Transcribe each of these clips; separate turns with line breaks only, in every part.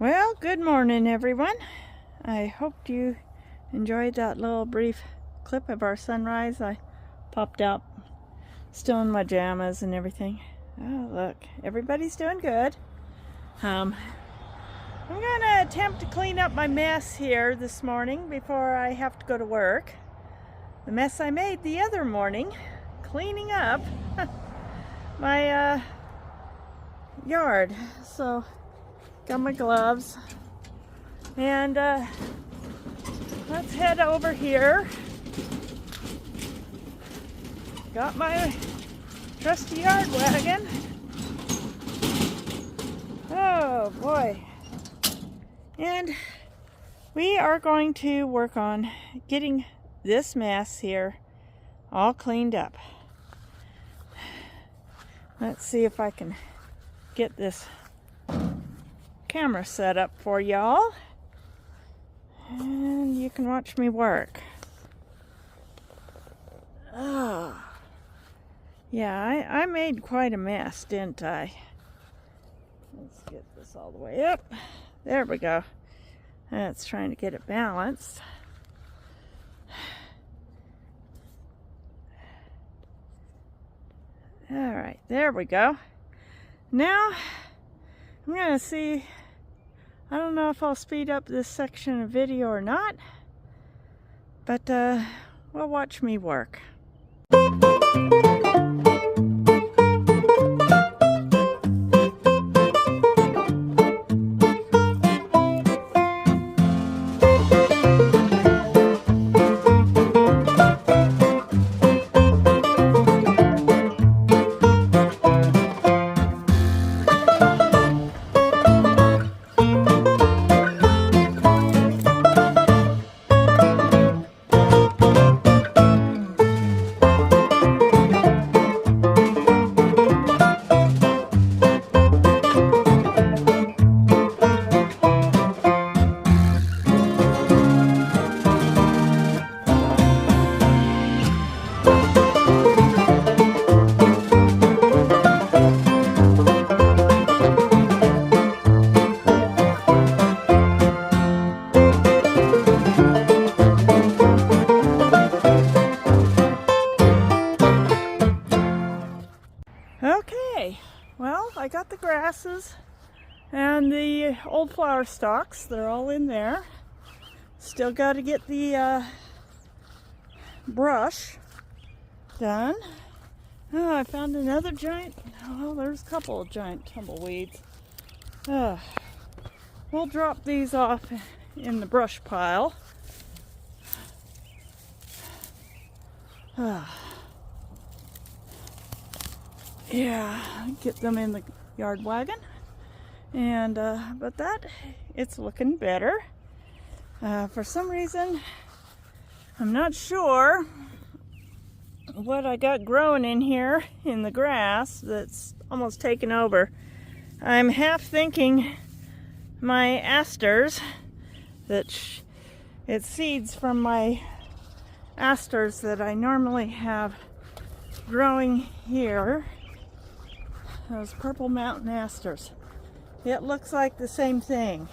Well, good morning, everyone. I hope you enjoyed that little brief clip of our sunrise. I popped out still in my pajamas and everything. Oh, look, everybody's doing good. I'm gonna attempt to clean up my mess here this morning before I have to go to work. The mess I made the other morning cleaning up my yard. So got my gloves and let's head over here. Got my trusty yard wagon. Oh boy. And we are going to work on getting this mess here all cleaned up. Let's see if I can get this camera set up for y'all and you can watch me work. Oh yeah, I made quite a mess, didn't I? Let's get this all the way up. There we go. That's trying to get it balanced. All right, there we go. Now I'm gonna see, I don't know if I'll speed up this section of video or not, but well, watch me work. Okay, well, I got the grasses and the old flower stalks. They're all in there. Still got to get the brush done. Oh, I found another giant, well, there's a couple of giant tumbleweeds. We'll drop these off in the brush pile. Yeah, get them in the yard wagon, and but it's looking better. For some reason, I'm not sure what I got growing in here in the grass that's almost taken over. I'm half thinking my asters, it's seeds from my asters that I normally have growing here. Those purple mountain asters. It looks like the same thing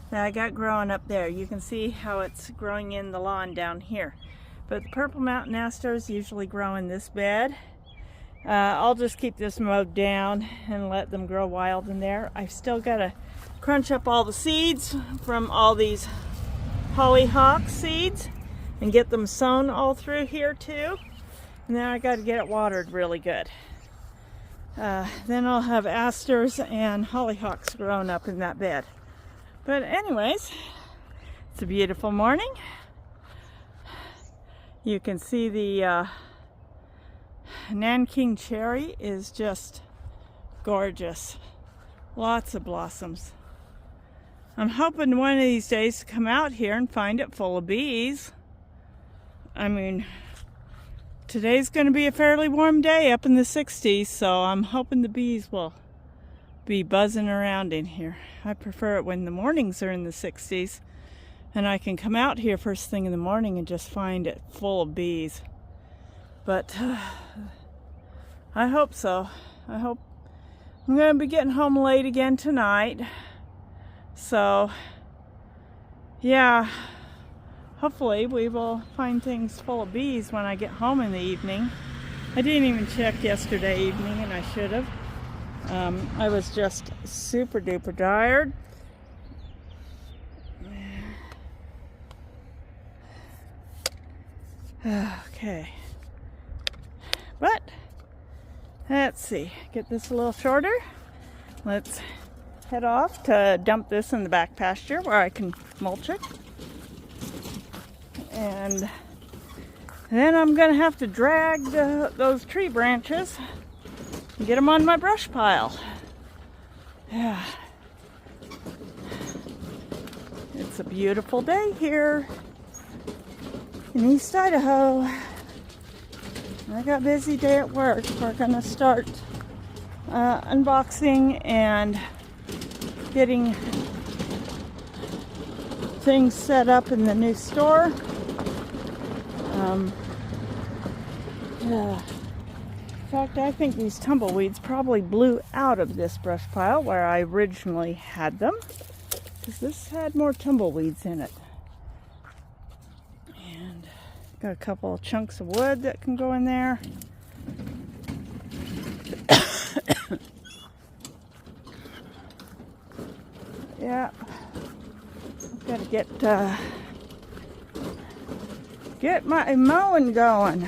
that I got growing up there. You can see how it's growing in the lawn down here. But the purple mountain asters usually grow in this bed. I'll just keep this mowed down and let them grow wild in there. I've still got to crunch up all the seeds from all these hollyhock seeds and get them sown all through here too. And then I got to get it watered really good. Then I'll have asters and hollyhocks growing up in that bed. But anyways, it's a beautiful morning. You can see the Nanking cherry is just gorgeous. Lots of blossoms. I'm hoping one of these days to come out here and find it full of bees. I mean, today's going to be a fairly warm day, up in the 60s, so I'm hoping the bees will be buzzing around in here. I prefer it when the mornings are in the 60s and I can come out here first thing in the morning and just find it full of bees. But I hope so. I hope I'm going to be getting home late again tonight. So, yeah, hopefully we will find things full of bees when I get home in the evening. I didn't even check yesterday evening, and I should have. I was just super duper tired. Okay. But, let's see. Get this a little shorter. Let's head off to dump this in the back pasture where I can mulch it. And then I'm going to have to drag those tree branches and get them on my brush pile. Yeah. It's a beautiful day here in East Idaho. I got a busy day at work. We're going to start unboxing and getting things set up in the new store. Yeah. In fact, I think these tumbleweeds probably blew out of this brush pile where I originally had them, because this had more tumbleweeds in it. And got a couple of chunks of wood that can go in there. Yeah, I've got to get my mowing going.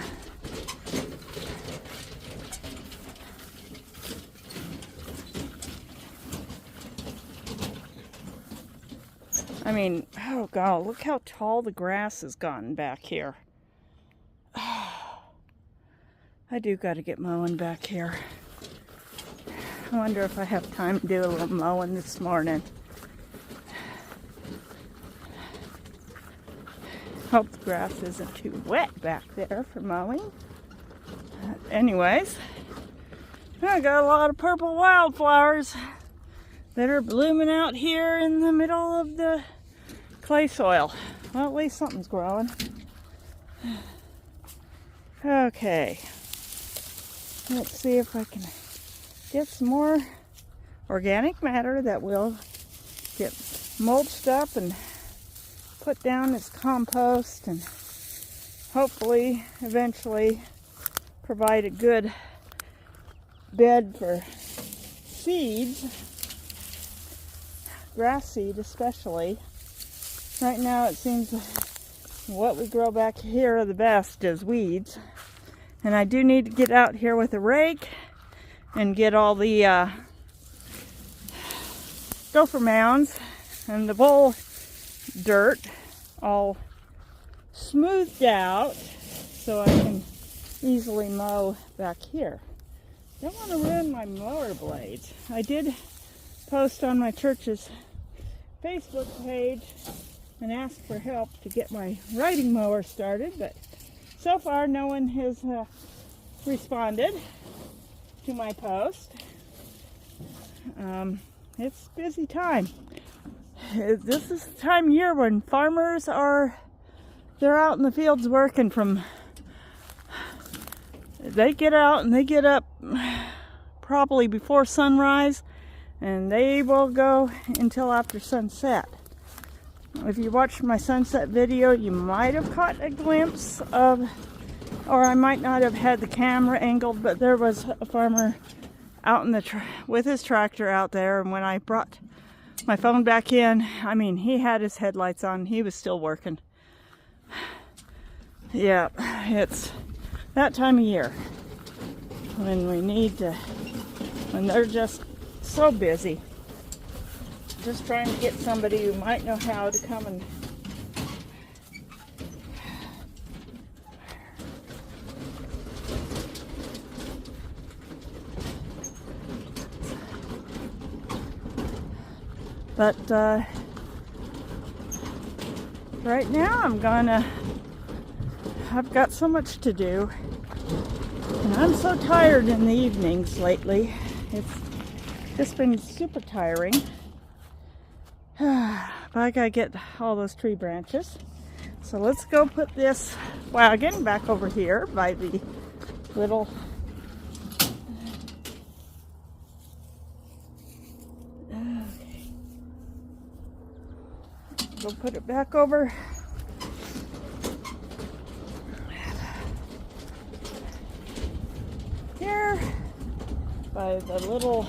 I mean, oh God, look how tall the grass has gotten back here. I do got to get mowing back here. I wonder if I have time to do a little mowing this morning. Hope the grass isn't too wet back there for mowing. Anyways, I got a lot of purple wildflowers that are blooming out here in the middle of the clay soil. Well, at least something's growing. Okay. Let's see if I can get some more organic matter that will get mulched up and put down as compost, and hopefully eventually provide a good bed for seeds, grass seed especially. Right now it seems what we grow back here the best is weeds, and I do need to get out here with a rake and get all the gopher mounds and the bull dirt all smoothed out so I can easily mow back here. Don't want to ruin my mower blades. I did post on my church's Facebook page and ask for help to get my riding mower started, but so far no one has responded to my post. It's a busy time. This is the time of year when farmers they're out in the fields working they get out and they get up probably before sunrise, and they will go until after sunset. If you watched my sunset video, you might have caught a glimpse of, or I might not have had the camera angled, but there was a farmer out in with his tractor out there, and when I brought my phone back in, I mean, he had his headlights on. He was still working. Yeah, it's that time of year when when they're just so busy. Just trying to get somebody who might know how to come and but right now I've got so much to do, and I'm so tired in the evenings lately. It's just been super tiring. But I gotta get all those tree branches. So let's go put this wagon back over here by the little we'll put it back over here by the little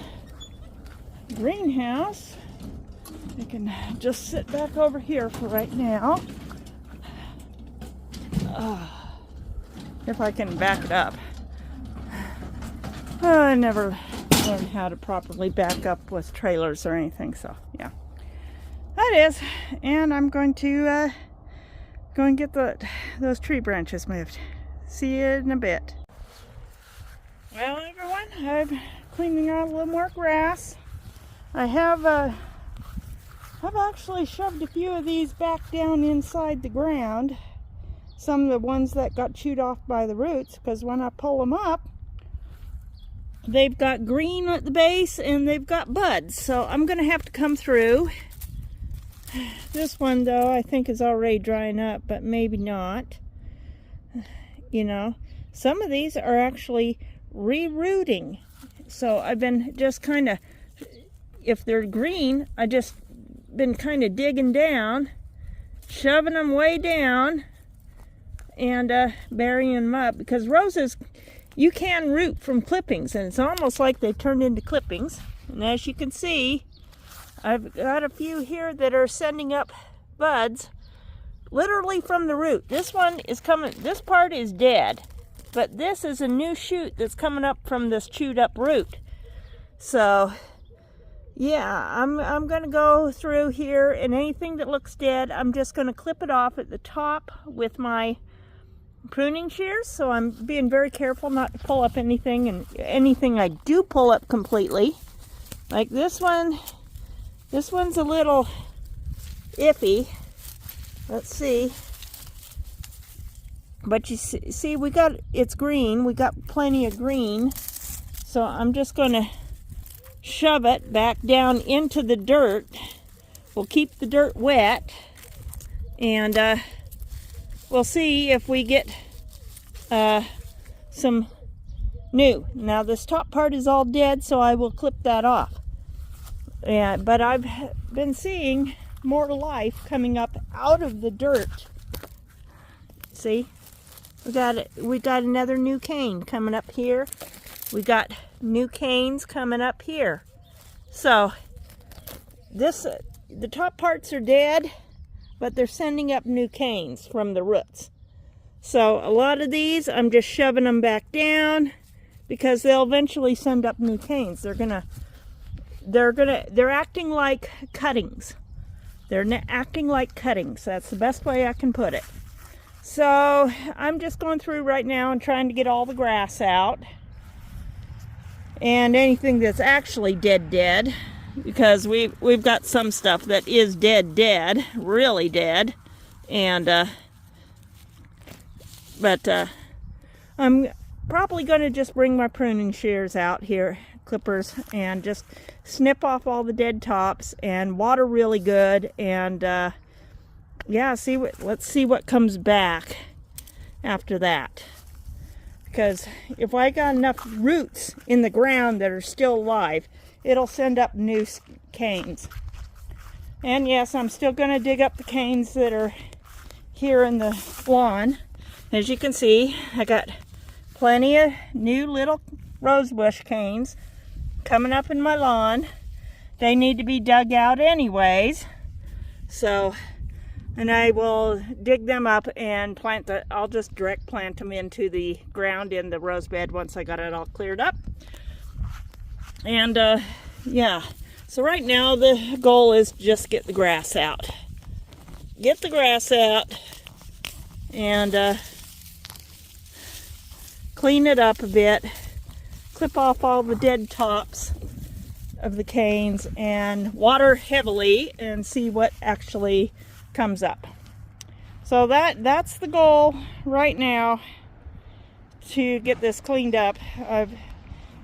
greenhouse. I can just sit back over here for right now. If I can back it up. I never learned how to properly back up with trailers or anything, so yeah. That is, and I'm going to go and get those tree branches moved. See you in a bit. Well, everyone, I'm cleaning out a little more grass. I have I've actually shoved a few of these back down inside the ground. Some of the ones that got chewed off by the roots, because when I pull them up, they've got green at the base and they've got buds. So I'm going to have to come through. This one, though, I think is already drying up, but maybe not. You know, some of these are actually re-rooting. So I've been just kind of, if they're green, I just been kind of digging down, shoving them way down, and burying them up, because roses, you can root from clippings, and it's almost like they turned into clippings. And as you can see, I've got a few here that are sending up buds literally from the root. This one is coming, this part is dead, but this is a new shoot that's coming up from this chewed up root. So yeah, I'm going to go through here, and anything that looks dead, I'm just going to clip it off at the top with my pruning shears. So I'm being very careful not to pull up anything, and anything I do pull up completely. Like this one's a little iffy. Let's see. But you see, it's green. We got plenty of green. So I'm just going to shove it back down into the dirt. We'll keep the dirt wet, and we'll see if we get some new. Now this top part is all dead, so I will clip that off. But I've been seeing more life coming up out of the dirt. See, we got another new cane coming up here. We got new canes coming up here. So the top parts are dead, but they're sending up new canes from the roots. So a lot of these, I'm just shoving them back down, because they'll eventually send up new canes. They're acting like cuttings. They're acting like cuttings. That's the best way I can put it. So I'm just going through right now and trying to get all the grass out. And anything that's actually dead, because we've got some stuff that is dead, really dead. And but I'm probably going to just bring my pruning shears out here, clippers, and just snip off all the dead tops and water really good. And yeah, let's see what comes back after that. Because if I got enough roots in the ground that are still alive, it'll send up new canes. And yes, I'm still going to dig up the canes that are here in the lawn. As you can see, I got plenty of new little rosebush canes coming up in my lawn. They need to be dug out anyways. So, and I will dig them up and I'll just direct plant them into the ground in the rose bed once I got it all cleared up. And yeah, so right now the goal is just get the grass out. Get the grass out and clean it up a bit. Clip off all the dead tops of the canes and water heavily and see what actually comes up. So that's the goal right now, to get this cleaned up.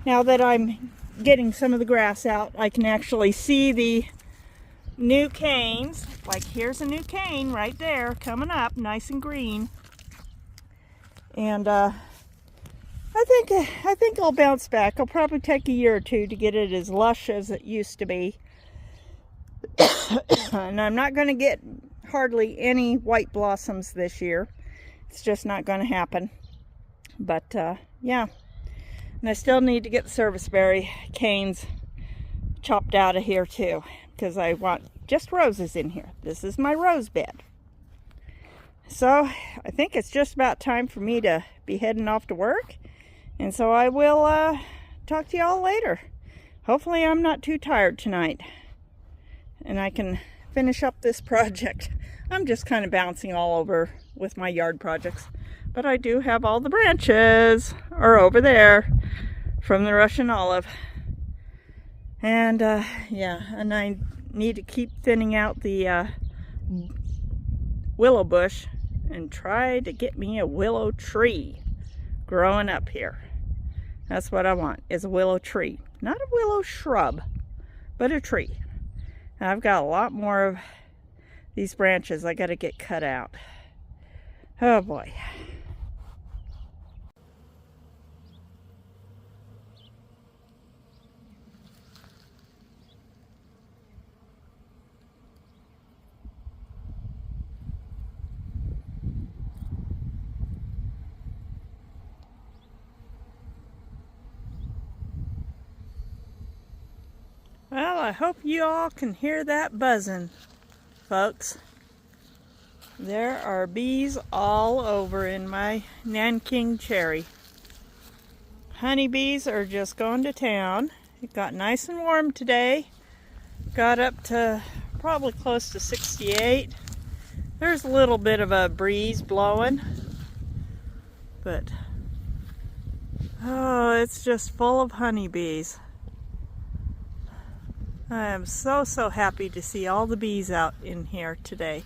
Now that I'm getting some of the grass out, I can actually see the new canes. Like here's a new cane right there coming up, nice and green. And I think I'll bounce back. It'll probably take a year or two to get it as lush as it used to be. And I'm not going to get hardly any white blossoms this year. It's just not going to happen. But yeah, and I still need to get the serviceberry canes chopped out of here too, because I want just roses in here. This is my rose bed. So I think it's just about time for me to be heading off to work, and so I will talk to y'all later. Hopefully I'm not too tired tonight and I can finish up this project. I'm just kind of bouncing all over with my yard projects, but I do have all the branches are over there from the Russian olive. And yeah, and I need to keep thinning out the willow bush and try to get me a willow tree growing up here. That's what I want, is a willow tree. Not a willow shrub, but a tree. And I've got a lot more of these branches I got to get cut out. Oh boy. Well, I hope you all can hear that buzzing, folks. There are bees all over in my Nanking cherry. Honeybees are just going to town. It got nice and warm today. Got up to probably close to 68. There's a little bit of a breeze blowing, but oh, it's just full of honeybees. I am so happy to see all the bees out in here today.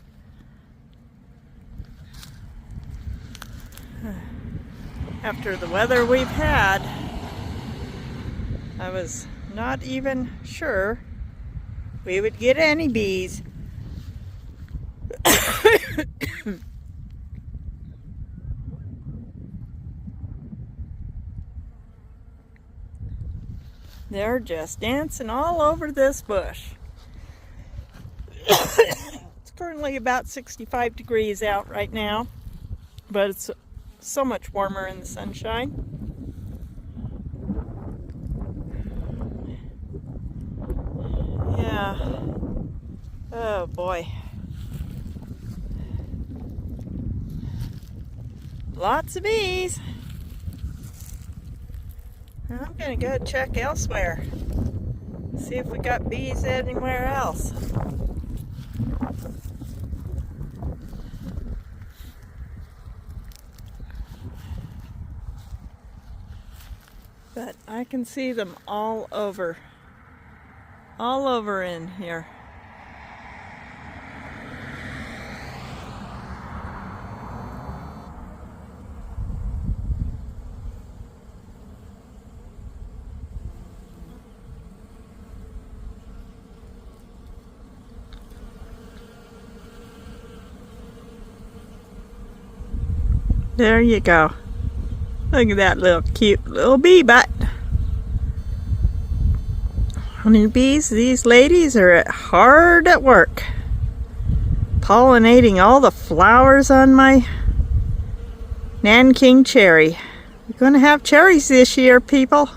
After the weather we've had, I was not even sure we would get any bees. They're just dancing all over this bush. It's currently about 65 degrees out right now, but it's so much warmer in the sunshine. Yeah. Oh boy. Lots of bees. I'm gonna go check elsewhere. See if we got bees anywhere else. But I can see them all over in here. There you go. Look at that little cute little bee butt. Honeybees, these ladies are hard at work pollinating all the flowers on my Nanking cherry. We're going to have cherries this year, people.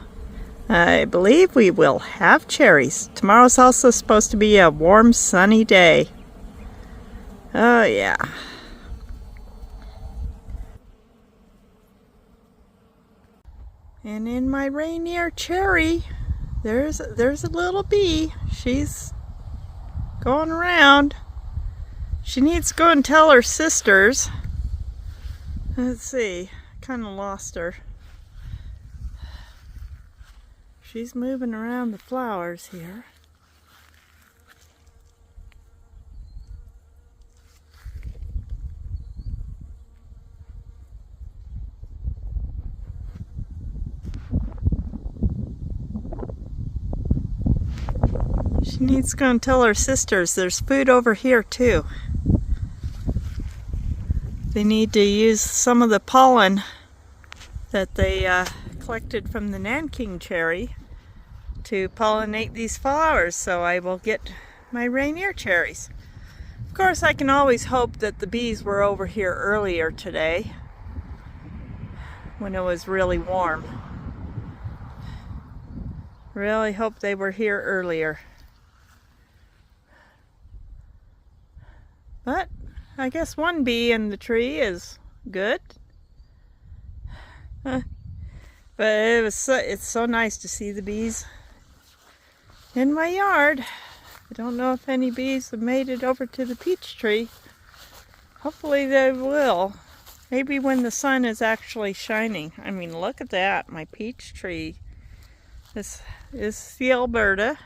I believe we will have cherries. Tomorrow's also supposed to be a warm, sunny day. Oh yeah. And in my Rainier cherry, there's a little bee. She's going around. She needs to go and tell her sisters. Let's see, kind of lost her. She's moving around the flowers here. She needs to go and tell her sisters there's food over here too. They need to use some of the pollen that they collected from the Nanking cherry to pollinate these flowers, so I will get my Rainier cherries. Of course, I can always hope that the bees were over here earlier today when it was really warm. Really hope they were here earlier. But I guess one bee in the tree is good. But it's so nice to see the bees in my yard. I don't know if any bees have made it over to the peach tree. Hopefully they will. Maybe when the sun is actually shining. I mean, look at that, my peach tree. This is the Alberta,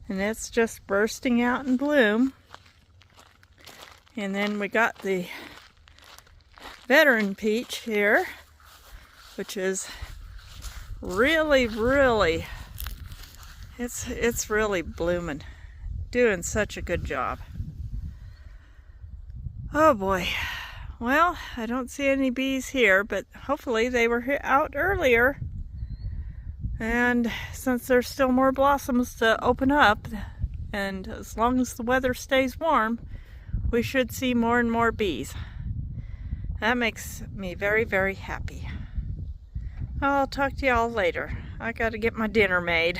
and it's just bursting out in bloom. And then we got the veteran peach here, which is really, it's really blooming. Doing such a good job. Oh boy. Well, I don't see any bees here, but hopefully they were out earlier. And since there's still more blossoms to open up, and as long as the weather stays warm, we should see more and more bees. That makes me very, very happy. I'll talk to y'all later. I gotta get my dinner made.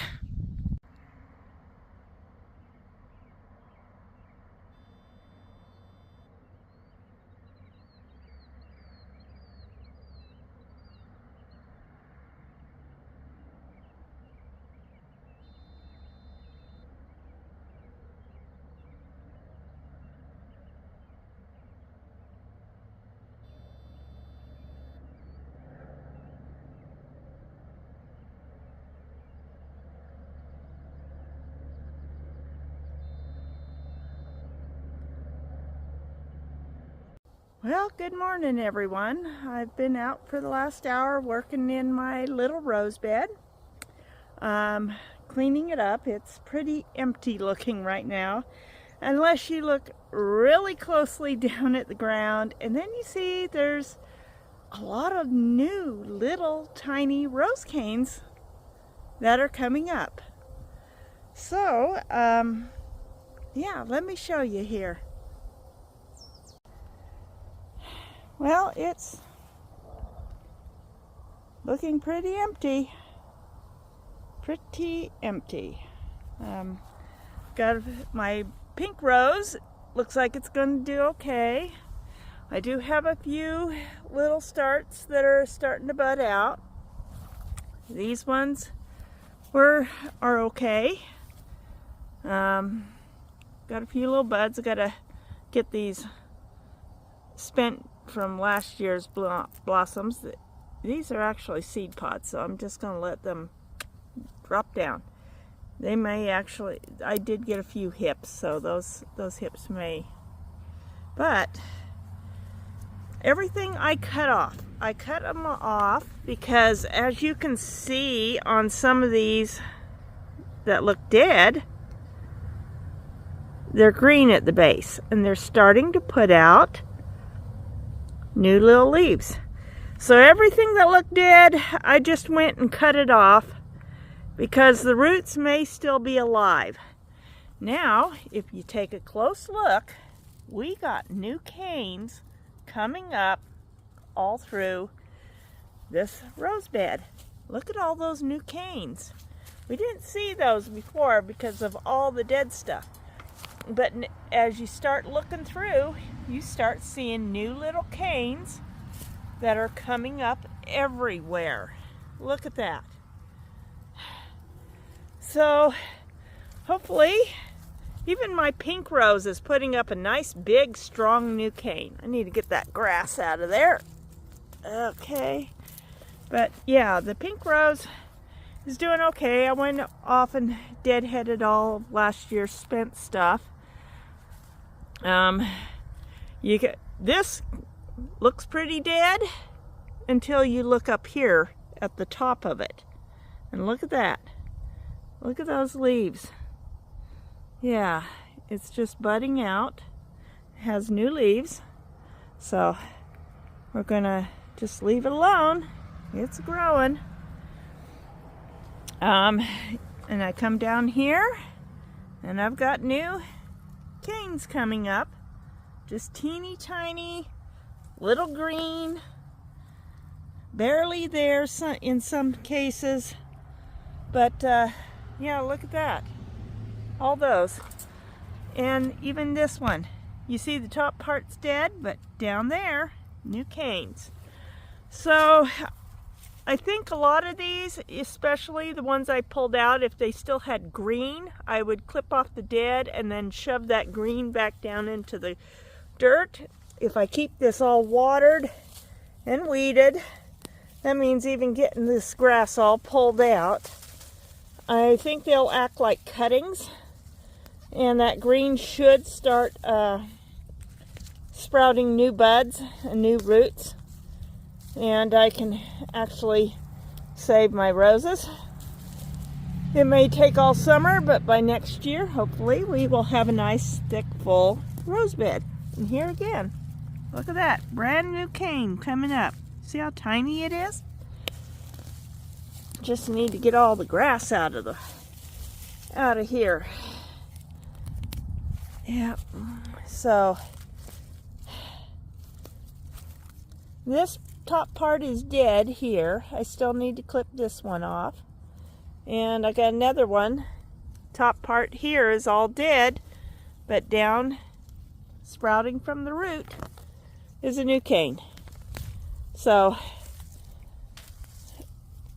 Well, good morning everyone. I've been out for the last hour working in my little rose bed. Cleaning it up. It's pretty empty looking right now, unless you look really closely down at the ground, and then you see there's a lot of new little tiny rose canes that are coming up. So, yeah, let me show you here. Well, it's looking pretty empty. Pretty empty. Got my pink rose. Looks like it's going to do okay. I do have a few little starts that are starting to bud out. These ones are okay. Got a few little buds. I gotta get these spent from last year's blossoms. These are actually seed pods, so I'm just going to let them drop down. They may actually, I did get a few hips, so those hips may, but everything I cut off. I cut them off because, as you can see on some of these that look dead, they're green at the base, and they're starting to put out new little leaves. So everything that looked dead, I just went and cut it off because the roots may still be alive. Now, if you take a close look, we got new canes coming up all through this rose bed. Look at all those new canes. We didn't see those before because of all the dead stuff. But as you start looking through, you start seeing new little canes that are coming up everywhere. Look at that. So hopefully, even my pink rose is putting up a nice big strong new cane. I need to get that grass out of there. Okay. But yeah, the pink rose is doing okay. I went off and deadheaded all of last year's spent stuff. This looks pretty dead until you look up here at the top of it. And look at that. Look at those leaves. Yeah, it's just budding out. It has new leaves. So we're gonna just leave it alone. It's growing. And I come down here and I've got new canes coming up. Just teeny tiny, little green, barely there in some cases. But yeah, look at that. All those. And even this one. You see the top part's dead, but down there, new canes. So I think a lot of these, especially the ones I pulled out, if they still had green, I would clip off the dead and then shove that green back down into the dirt. If I keep this all watered and weeded, that means even getting this grass all pulled out. I think they'll act like cuttings, and that green should start sprouting new buds and new roots. And I can actually save my roses. It may take all summer, but by next year, hopefully, we will have a nice, thick, full rose bed. And here again, look at that, brand new cane coming up. See how tiny it is? Just need to get all the grass out of here. Yeah, so this top part is dead here. I still need to clip this one off. And I got another one. Top part here is all dead, but down, sprouting from the root, is a new cane. So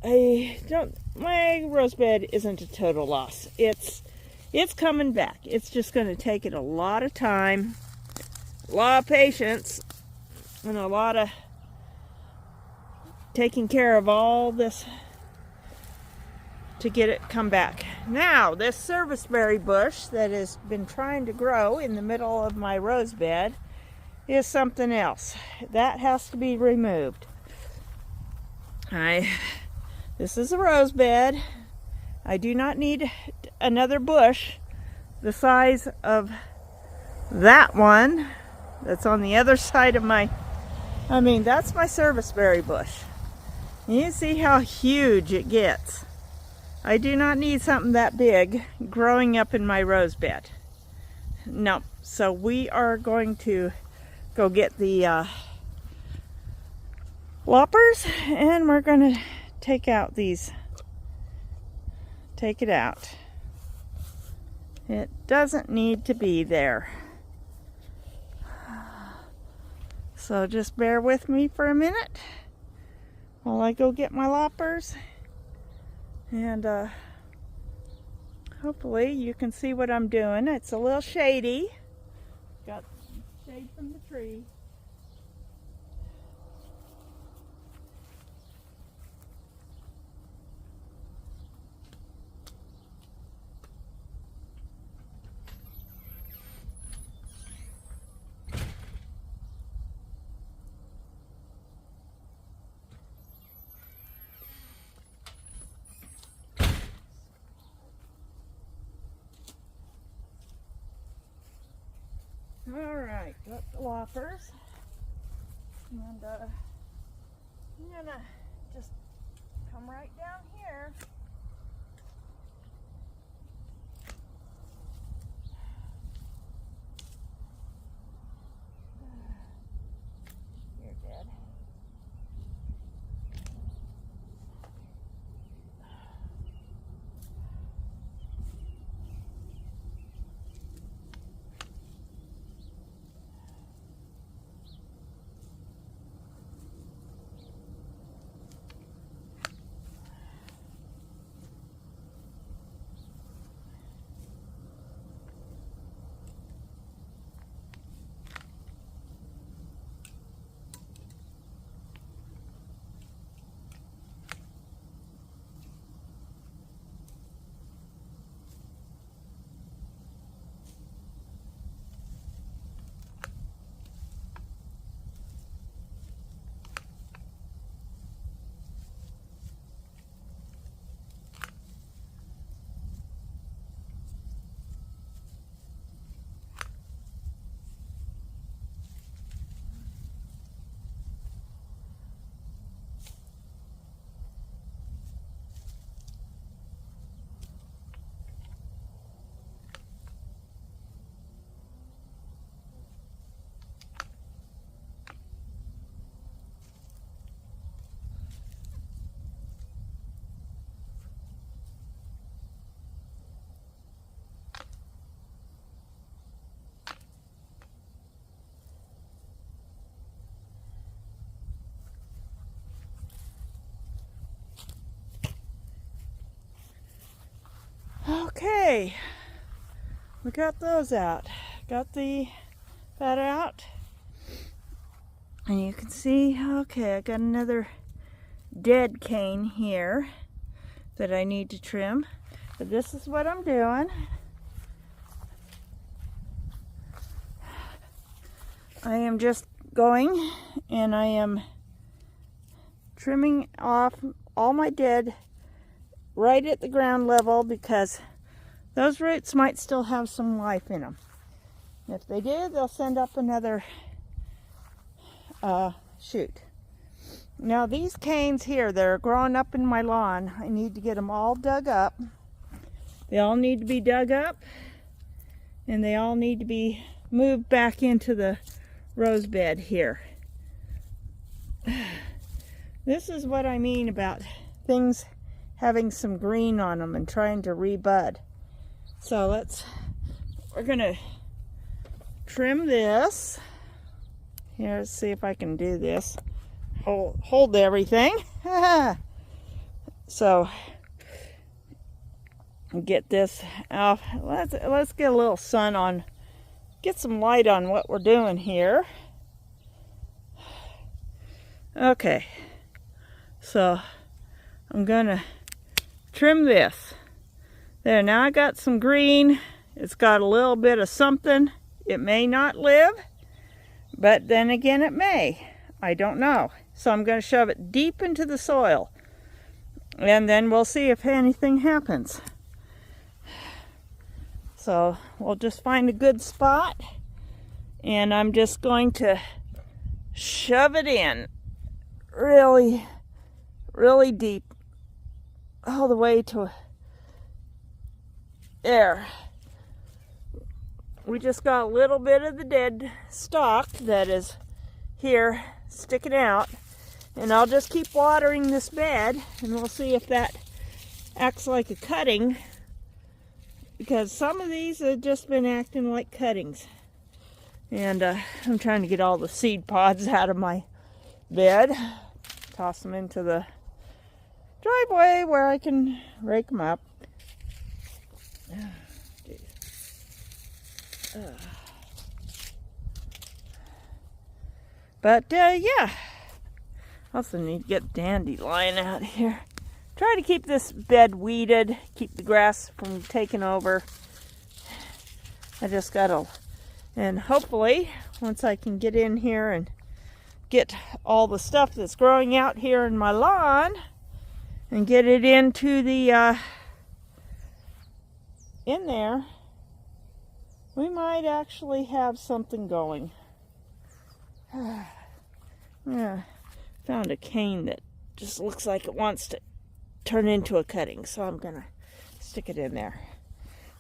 my rose bed isn't a total loss. It's coming back. It's just going to take it a lot of time, a lot of patience, and a lot of taking care of all this to get it come back. Now, this serviceberry bush that has been trying to grow in the middle of my rose bed is something else. That has to be removed. This is a rose bed. I do not need another bush the size of that one that's on the other side of that's my serviceberry bush. You see how huge it gets. I do not need something that big growing up in my rose bed. No, so we are going to go get the loppers, and we're going to take it out. It doesn't need to be there. So just bear with me for a minute while I go get my loppers, and hopefully you can see what I'm doing. It's a little shady. Got shade from the tree. Alright, got the loppers, and I'm gonna just come right down here. You're dead. Okay, we got those out. Got that out. And you can see, okay, I got another dead cane here that I need to trim. But this is what I'm doing. I am just going and I am trimming off all my dead right at the ground level because those roots might still have some life in them. If they do, they'll send up another shoot. Now these canes here, they're growing up in my lawn. I need to get them all dug up. They all need to be dug up and they all need to be moved back into the rose bed here. This is what I mean about things having some green on them and trying to rebud. So we're gonna trim this. Here, let's see if I can do this. Hold everything. So get this out. Let's get a little sun on, get some light on what we're doing here. Okay, so I'm gonna trim this. There, now I got some green. It's got a little bit of something. It may not live, but then again it may. I don't know. So I'm going to shove it deep into the soil and then we'll see if anything happens. So we'll just find a good spot and I'm just going to shove it in really, really deep all the way to there. We just got a little bit of the dead stalk that is here sticking out, and I'll just keep watering this bed and we'll see if that acts like a cutting, because some of these have just been acting like cuttings. And I'm trying to get all the seed pods out of my bed, toss them into the driveway where I can rake them up. But yeah, also need to get dandelion out here. Try to keep this bed weeded, keep the grass from taking over. I just gotta, and hopefully once I can get in here and get all the stuff that's growing out here in my lawn and get it into the in there, we might actually have something going. Yeah, found a cane that just looks like it wants to turn into a cutting, so I'm gonna stick it in there.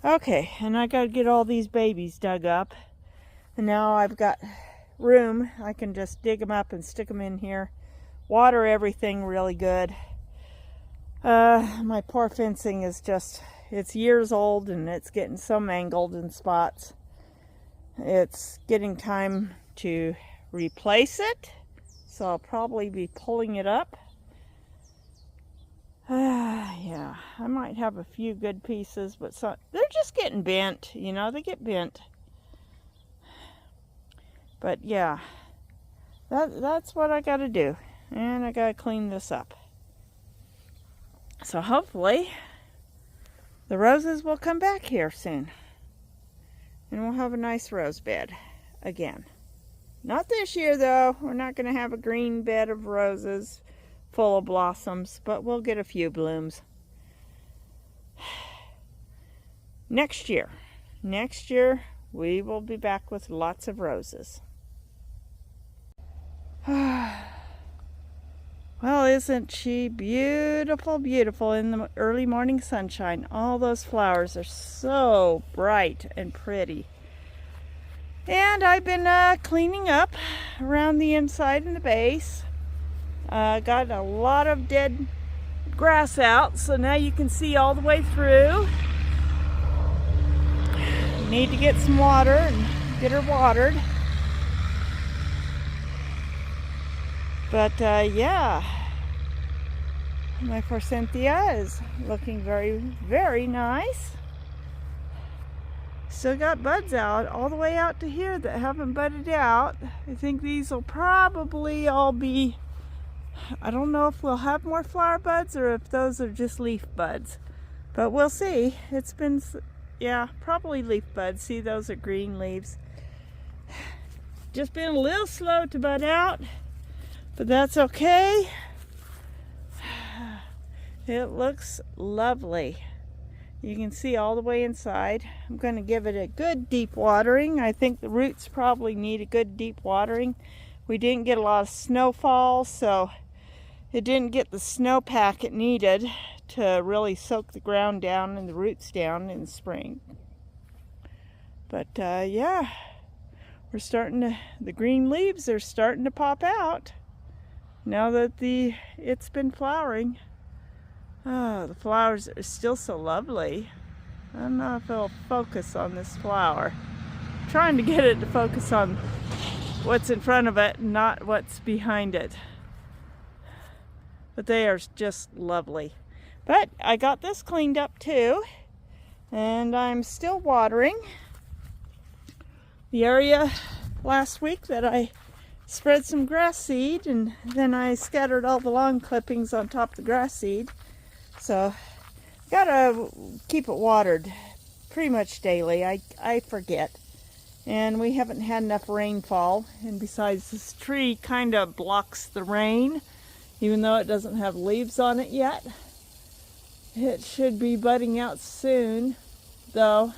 Okay, and I gotta get all these babies dug up, and now I've got room. I can just dig them up and stick them in here, water everything really good. My poor fencing is just, it's years old and it's getting so mangled in spots. It's getting time to replace it, so I'll probably be pulling it up. Yeah, I might have a few good pieces, but some, they're just getting bent, you know, they get bent. But yeah, that's what I gotta do, and I gotta clean this up. So hopefully the roses will come back here soon and we'll have a nice rose bed again. Not this year though. We're not going to have a green bed of roses full of blossoms, but we'll get a few blooms. Next year we will be back with lots of roses. Well, isn't she beautiful, beautiful in the early morning sunshine? All those flowers are so bright and pretty. And I've been cleaning up around the inside and the base. Got a lot of dead grass out, so now you can see all the way through. Need to get some water and get her watered. But yeah, my forsythia is looking very, very nice. Still got buds out all the way out to here that haven't budded out. I think these will probably all be, I don't know if we'll have more flower buds or if those are just leaf buds, but we'll see. It's been, yeah, probably leaf buds. See, those are green leaves. Just been a little slow to bud out, but that's okay. It looks lovely. You can see all the way inside. I'm going to give it a good deep watering. I think the roots probably need a good deep watering. We didn't get a lot of snowfall, so it didn't get the snowpack it needed to really soak the ground down and the roots down in the spring. But yeah, we're starting to, the green leaves are starting to pop out now that it's been flowering. Oh, the flowers are still so lovely. I don't know if it'll focus on this flower. I'm trying to get it to focus on what's in front of it, not what's behind it. But they are just lovely. But I got this cleaned up too, and I'm still watering. The area last week that I spread some grass seed, and then I scattered all the lawn clippings on top of the grass seed. So, gotta keep it watered pretty much daily. I forget. And we haven't had enough rainfall. And besides, this tree kind of blocks the rain, even though it doesn't have leaves on it yet. It should be budding out soon, though.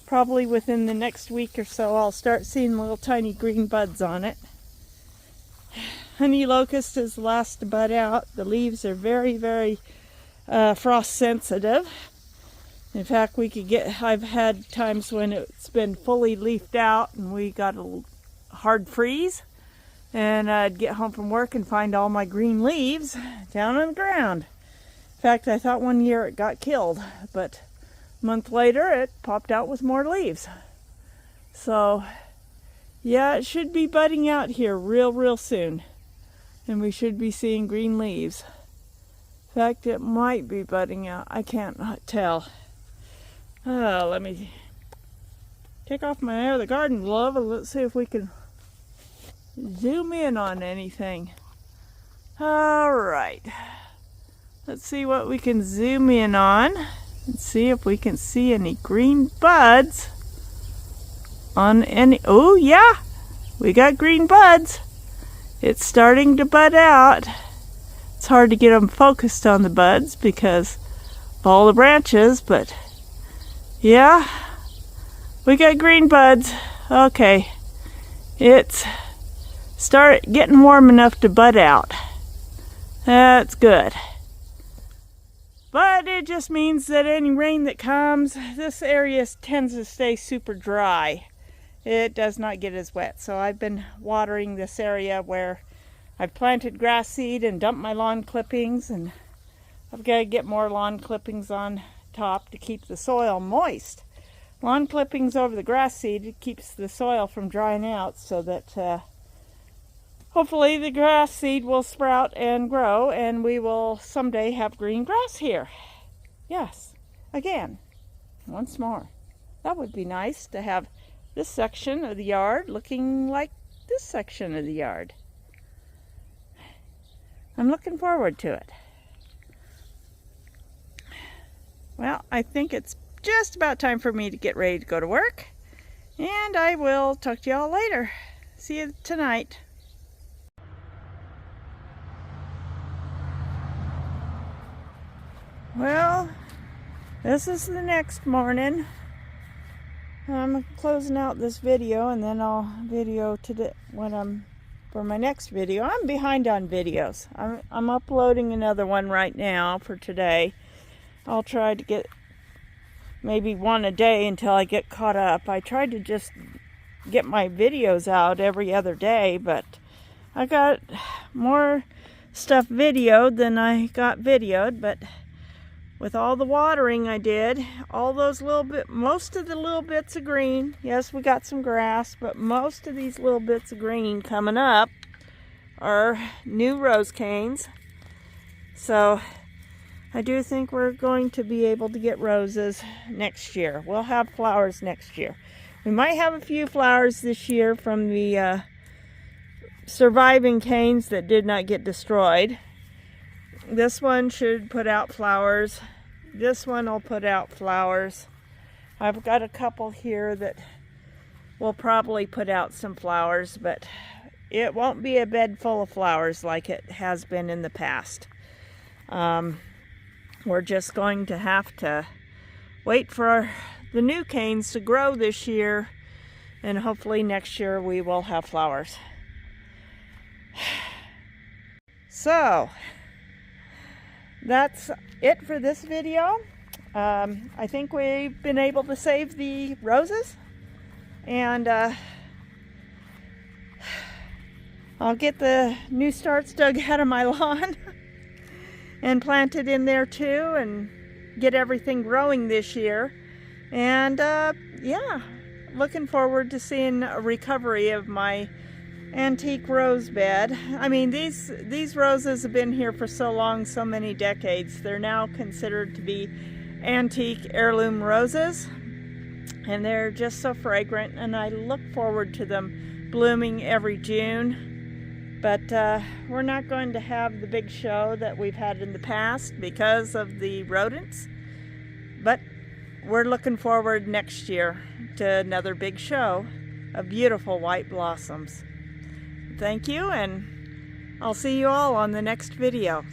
Probably within the next week or so, I'll start seeing little tiny green buds on it. Honey locust is the last to bud out. The leaves are very, very frost sensitive. In fact, I've had times when it's been fully leafed out and we got a hard freeze, and I'd get home from work and find all my green leaves down on the ground. In fact, I thought one year it got killed, but a month later it popped out with more leaves. So yeah, it should be budding out here real soon. And we should be seeing green leaves. In fact, it might be budding out. I can't tell. Let me take off my other garden glove and let's see if we can zoom in on anything. All right. Let's see what we can zoom in on and see if we can see any green buds on any. Oh yeah, we got green buds. It's starting to bud out. It's hard to get them focused on the buds because of all the branches, but yeah, we got green buds. Okay, it's getting warm enough to bud out. That's good. But it just means that any rain that comes, this area tends to stay super dry. It does not get as wet. So I've been watering this area where I've planted grass seed and dumped my lawn clippings, and I've got to get more lawn clippings on top to keep the soil moist. Lawn clippings over the grass seed, it keeps the soil from drying out so that hopefully the grass seed will sprout and grow and we will someday have green grass here. Yes, again, once more. That would be nice to have this section of the yard looking like this section of the yard. I'm looking forward to it. Well, I think it's just about time for me to get ready to go to work, and I will talk to y'all later. See you tonight. Well, this is the next morning. I'm closing out this video, and then I'll video today for my next video. I'm behind on videos. I'm uploading another one right now for today. I'll try to get maybe one a day until I get caught up. I tried to just get my videos out every other day, but I got more stuff videoed than I got videoed. But with all the watering I did, all those most of the little bits of green, yes, we got some grass, but most of these little bits of green coming up are new rose canes. So I do think we're going to be able to get roses next year. We'll have flowers next year. We might have a few flowers this year from the surviving canes that did not get destroyed. This one should put out flowers. This one will put out flowers. I've got a couple here that will probably put out some flowers, but it won't be a bed full of flowers like it has been in the past. We're just going to have to wait for the new canes to grow this year, and hopefully next year we will have flowers. So that's it for this video. I think we've been able to save the roses, and I'll get the new starts dug out of my lawn and plant it in there too, and get everything growing this year. And yeah, looking forward to seeing a recovery of my antique rose bed. I mean, these roses have been here for so long, so many decades. They're now considered to be antique heirloom roses, and they're just so fragrant, and I look forward to them blooming every June. But we're not going to have the big show that we've had in the past because of the rodents. But we're looking forward next year to another big show of beautiful white blossoms. Thank you, and I'll see you all on the next video.